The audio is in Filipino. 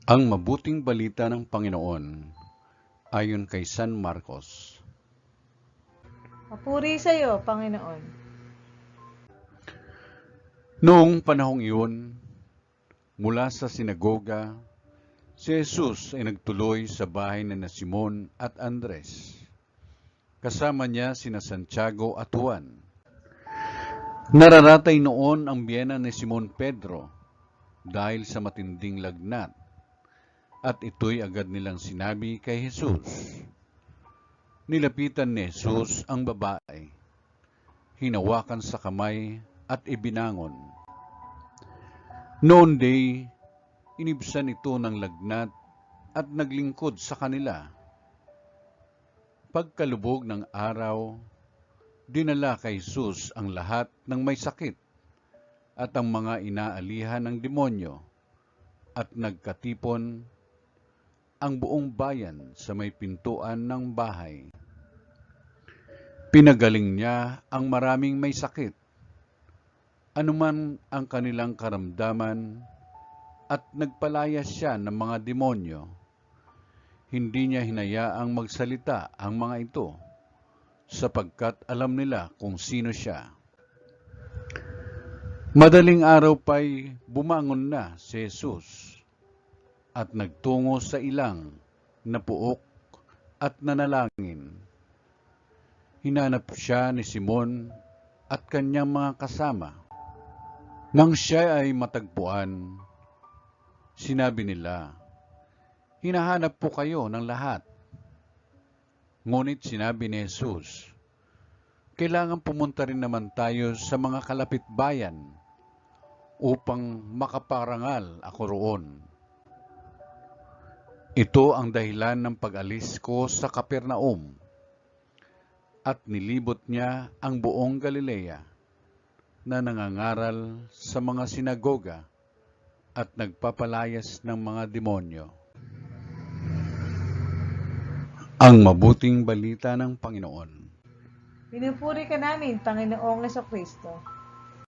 Ang mabuting balita ng Panginoon ayon kay San Marcos. Papuri sa iyo, Panginoon. Noong panahong iyon, mula sa sinagoga, si Jesus ay nagtuloy sa bahay na Simon at Andres. Kasama niya sina Santiago at Juan. Nararatay noon ang biyena ni Simon Pedro dahil sa matinding lagnat, at ito'y agad nilang sinabi kay Jesus. Nilapitan ni Jesus ang babae, hinawakan sa kamay at ibinangon. Noon day, inibsan ito ng lagnat at naglingkod sa kanila. Pagkalubog ng araw, dinala kay Jesus ang lahat ng may sakit at ang mga inaalihan ng demonyo, at nagkatipon ang buong bayan sa may pintuan ng bahay. Pinagaling niya ang maraming may sakit, anuman ang kanilang karamdaman, at nagpalayas siya ng mga demonyo. Hindi niya hinayaang magsalita ang mga ito, sapagkat alam nila kung sino siya. Madaling araw pa'y bumangon na si Jesus at nagtungo sa ilang na puok at nanalangin. Hinanap siya ni Simon at kanyang mga kasama. Nang siya ay matagpuan, sinabi nila, "Hinahanap po kayo ng lahat." Ngunit sinabi ni Jesus, "Kailangan pumunta rin naman tayo sa mga kalapit bayan upang makaparangal ako roon. Ito ang dahilan ng pag-alis ko sa Kapernaum." At nilibot niya ang buong Galilea na nangangaral sa mga sinagoga at nagpapalayas ng mga demonyo. Ang mabuting balita ng Panginoon. Pinupuri ka namin, Panginoong Jesucristo.